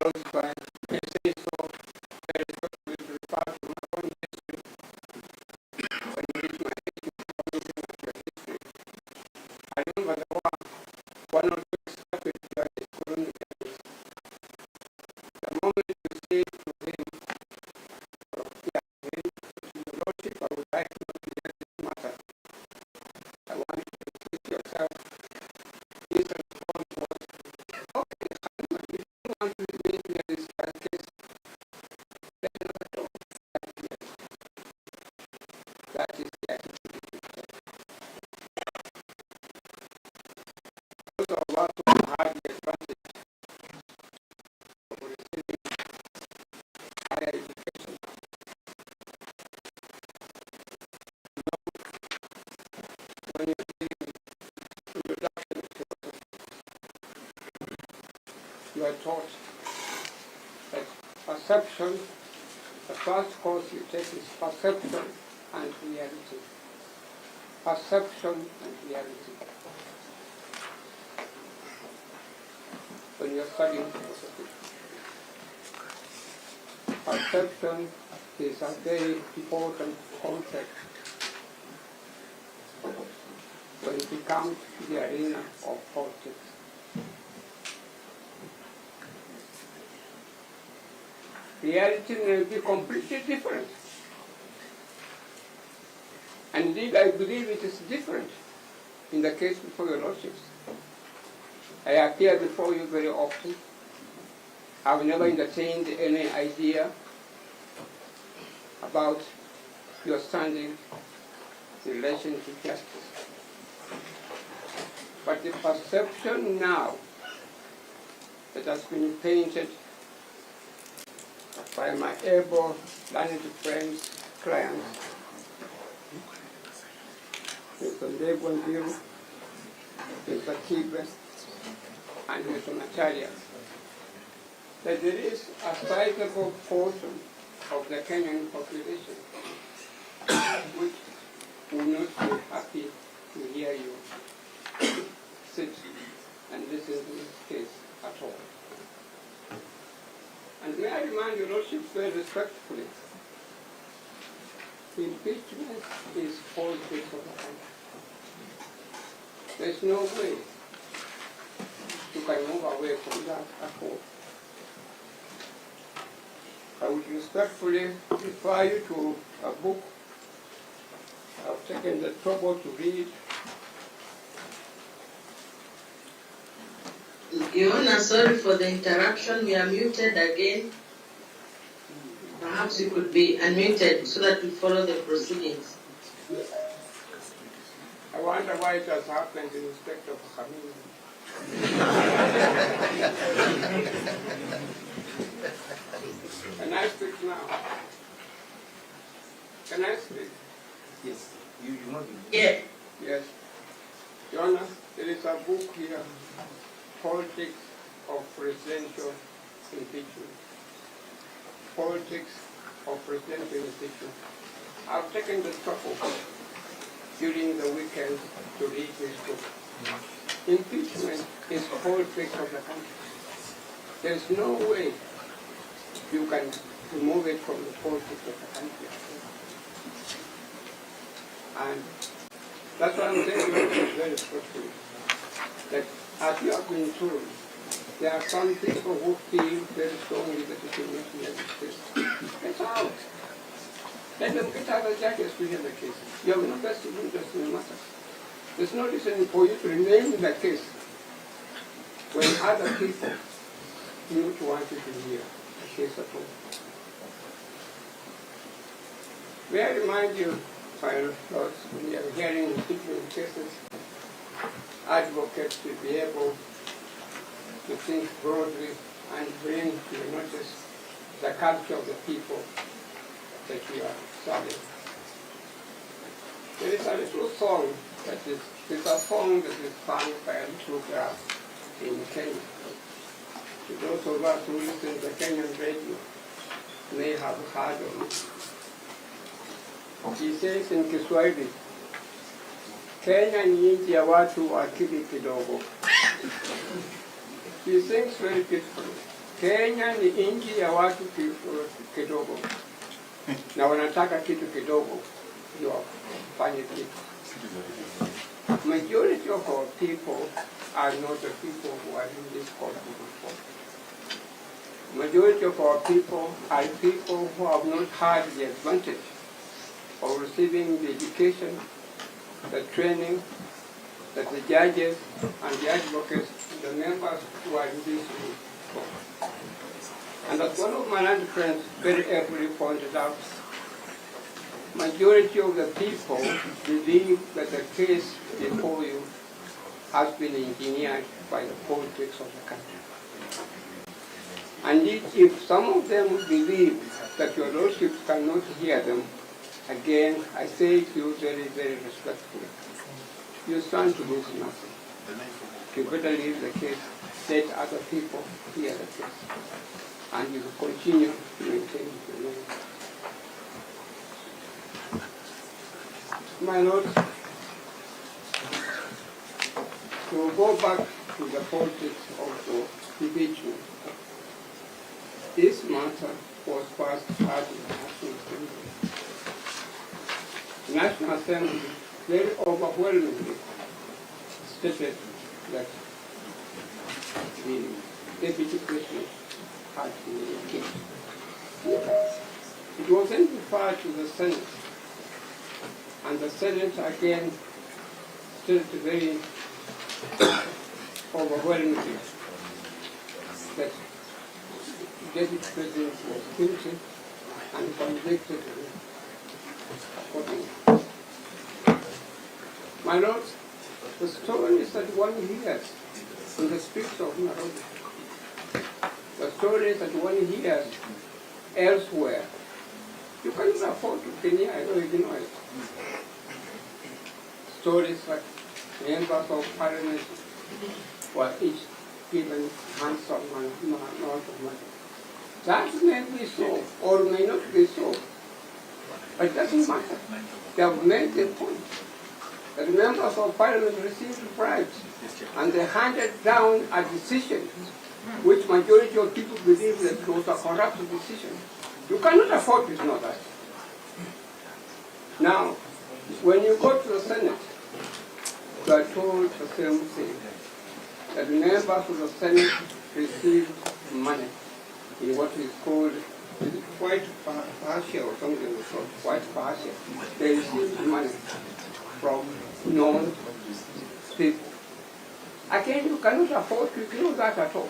those times, I say so very respectfully to refer to my own history. When you read my history, at your history, I remember the one or two escaped during colonial days. The moment you say to him, Your Lordship, I would like to know this matter. I want you to teach yourself. His response was, okay, Khaminwa, if you don't want to remain here in this case, then not at all. That is the attitude. Those of us who have the advantage of receiving higher education when you're doing introduction to philosophy, you are taught that perception, the first course you take is perception and reality. Perception and reality. When you're studying philosophy, perception is a very important concept when it comes to the arena of politics. Reality may be completely different. And indeed, I believe it is different in the case before your lordships. I appear before you very often. I've never entertained any idea about your standing in relation to justice. But the perception now that has been painted by my able, learned friends, clients, Mr. Ndebondiru, Mr. Kibe, and Mr. Macharia, that there is a sizable portion of the Kenyan population which will not be happy to hear you sit and listen to this case at all. And may I remind your lordship very respectfully, impeachment is politics of the country. There is no way you can move away from that at all. I would respectfully refer you to a book I've taken the trouble to read. Your Honor, sorry for the interruption. We are muted again. Perhaps you could be unmuted so that we follow the proceedings. I wonder why it has happened in respect of Khaminwa. Can I speak now? Can I speak? Yes. You want to? Yeah. Yes. Your Honor, there is a book here, Politics of Presidential Impeachment. Politics of Presidential Impeachment. I've taken the trouble during the weekend to read this book. Impeachment is politics of the country. There's no way you can remove it from the politics of the country. And that's why I'm saying very respectfully that as you have been told, there are some people who feel very strongly that it should not be exist. Get out. Let them get other judges to hear the case. You have no best interest in the matter. There's no reason for you to remain in the case when other people do not want you to hear the case at all. May I remind you, my lords, when you are hearing impeachment cases, advocates will be able to think broadly and bring to your notice the culture of the people that you are serving. There is a little song that is a song that is sung by a little girl in Kenya. To those of us who listen to Kenyan radio may have heard of it. She says in Kiswahili, Kenya ni nchi ya watu wa akili kidogo. She sings very beautifully. Kenya ni nchi ya watu kidogo na wanataka kitu kidogo ndio wafanye kitu. Majority of our people are not the people who are in this country before. Majority of our people are people who have not had the advantage of receiving the education, the training that the judges and the advocates, the members who are in this room. And as one of my land friends very aptly pointed out, majority of the people believe that the case before you has been engineered by the politics of the country. And if some of them believe that your lordship cannot hear them, again, I say to you very, very respectfully, you stand to lose nothing. You better leave the case, let other people hear the case, and you will continue to maintain the law. My lord, to go back to the politics of the impeachment, this matter was passed at the National Assembly. The National Assembly very overwhelmingly stated that the deputy president had been impeached. It was then referred to the Senate, and the Senate again stated very overwhelmingly that the deputy president was guilty and convicted accordingly. My lord, the stories that one hears in the streets of Nairobi, the stories that one hears elsewhere, you cannot afford to deny or ignore it. Stories like members of parliament were each given handsome amount of money. That may be so, or may not be so, but it doesn't matter. They have made the point that members of parliament received bribes, and they handed down a decision which majority of people believe that it was a corrupt decision. You cannot afford to ignore that. Now, when you go to the Senate, you are told the same thing, that members of the Senate received money in what is called white partial or something of the sort, white partial. They received money from known people. Again, you cannot afford to ignore that at all.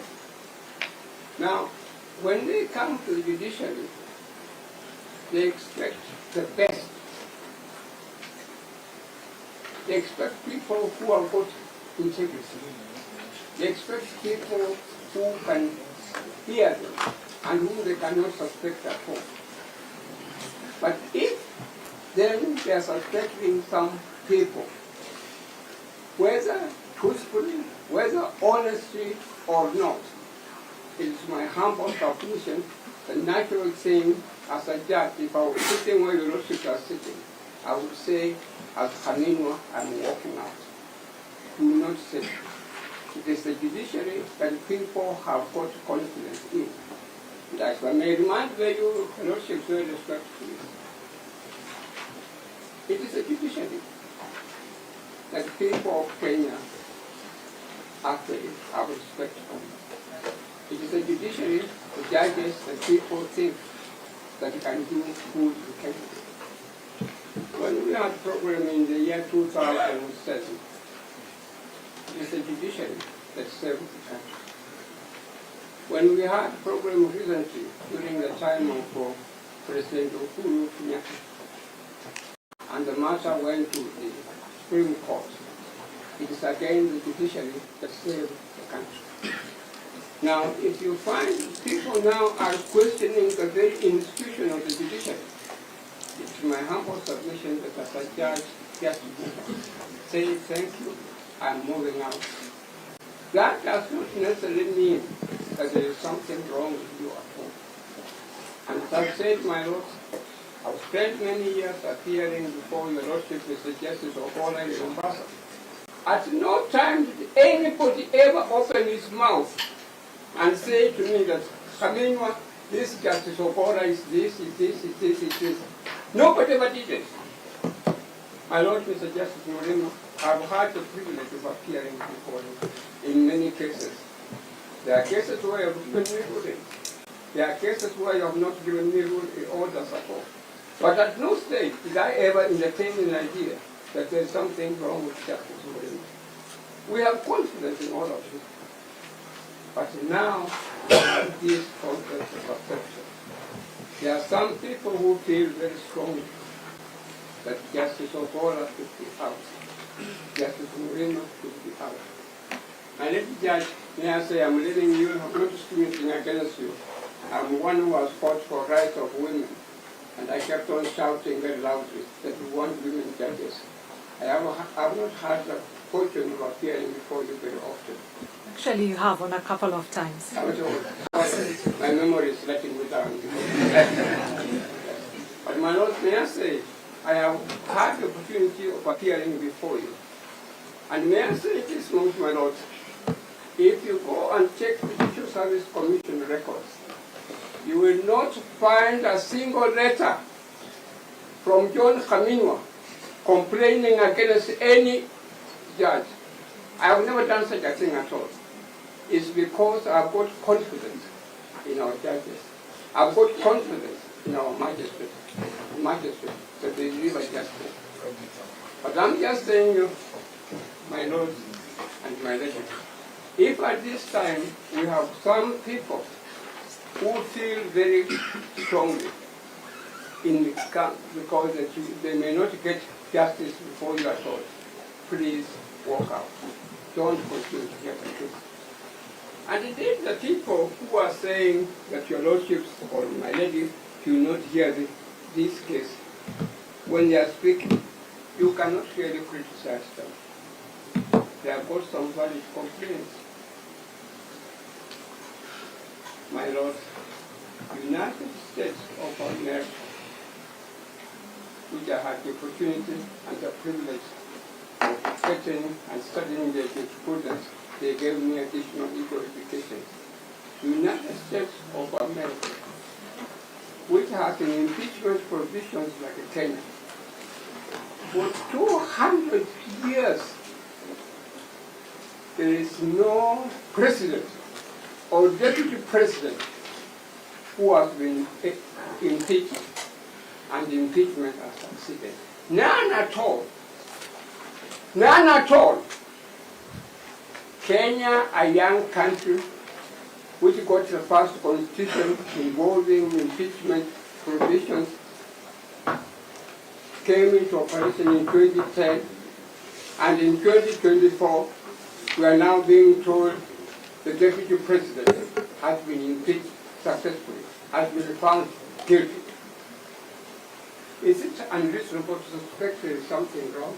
Now, when they come to the judiciary, they expect the best. They expect people who have got integrity. They expect people who can hear them and whom they cannot suspect at all. But if then they are suspecting some people, whether truthfully, whether honestly or not, it is my humble submission, the natural thing as a judge, if I was sitting where your lordship are sitting, I would say, as Khaminwa, I'm walking out. Do not sit. It is the judiciary that people have got confidence in. That's why I may remind you, your lordship, very respectfully. It is the judiciary that people of Kenya actually have respect for. It is the judiciary, the judges, that people think that can do good to Kenya. When we had a program in the year 2007, it is the judiciary that served the country. When we had a program recently during the time of President Uhuru Kenyatta, and the matter went to the Supreme Court, it is again the judiciary that saved the country. Now, if you find people now are questioning the very institution of the judiciary, it's my humble submission that as a judge, just say thank you, I'm moving out. That does not necessarily mean that there is something wrong with you at all. And as I've said, my lord, I've spent many years appearing before your lordship as the Justice of Honor in Mombasa. At no time did anybody ever open his mouth and say to me that, Khaminwa, this Justice Okora is this, is this, is this, is this. Nobody ever did it. My Lord, Mr. Justice Moreno, I've had the privilege of appearing before you in many cases. There are cases where you have given me ruling. There are cases where you have not given me orders at all. But at no stage did I ever entertain an idea that there's something wrong with Justice Moreno. We have confidence in all of you. But now, this conflict of perception. There are some people who feel very strongly that Justice Okora should be out. Justice Moreno should be out. And let the judge, may I say, I'm letting you, I'm not discriminating against you. I'm one who has fought for rights of women. And I kept on shouting very loudly that we want women judges. I have not had the fortune of appearing before you very often. Actually, you have on a couple of times. My memory is letting me down. But my Lord, may I say, I have had the opportunity of appearing before you. And may I say this much, my Lord, if you go and check the Judicial Service Commission records, you will not find a single letter from John Khaminwa complaining against any judge. I have never done such a thing at all. It's because I've got confidence in our judges. I've got confidence in our magistrates that they deliver justice. But I'm just saying you, my Lord and my lady, if at this time we have some people who feel very strongly in the camp because they may not get justice before you at all, please walk out. Don't continue to hear the truth. And indeed, the people who are saying that your lordships or my lady do not hear this case, when they are speaking, you cannot really criticize them. They have got some valid complaints. My Lord, United States of America, which I had the opportunity and the privilege of getting and studying their jurisprudence, they gave me additional legal education. United States of America, which has an impeachment provisions like Kenya, for 200 years, there is no president or deputy president who has been impeached, and the impeachment has succeeded. None at all. None at all. Kenya, a young country which got the first constitution involving impeachment provisions, came into operation in 2010, and in 2024, we are now being told the deputy president has been impeached successfully, has been found guilty. Is it unreasonable to suspect there is something wrong?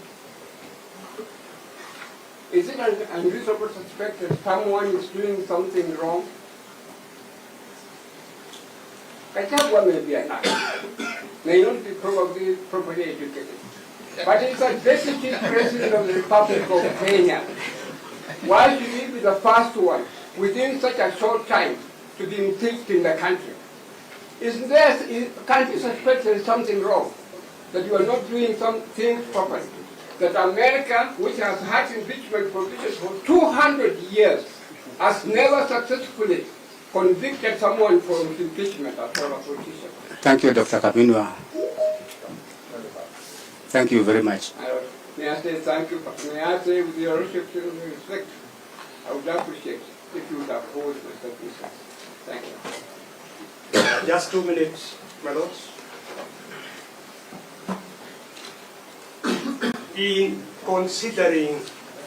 Is it unreasonable to suspect that someone is doing something wrong? Gachagua may be an actor, may not be properly educated, but he's a deputy president of the Republic of Kenya. Why should he be the first one within such a short time to be impeached in the country? Can't you suspect there is something wrong? That you are not doing some things properly? That America, which has had impeachment provisions for 200 years, has never successfully convicted someone for impeachment as well as a politician. Thank you, Dr. Khaminwa. Thank you very much. May I say thank you, but may I say with your respect, I would appreciate if you would uphold the submission. Thank you. Just 2 minutes, my lords. In considering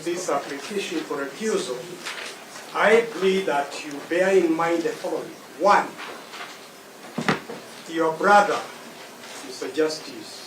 this application for recusal, I plead that you bear in mind the following. One, your brother, Mr. Justice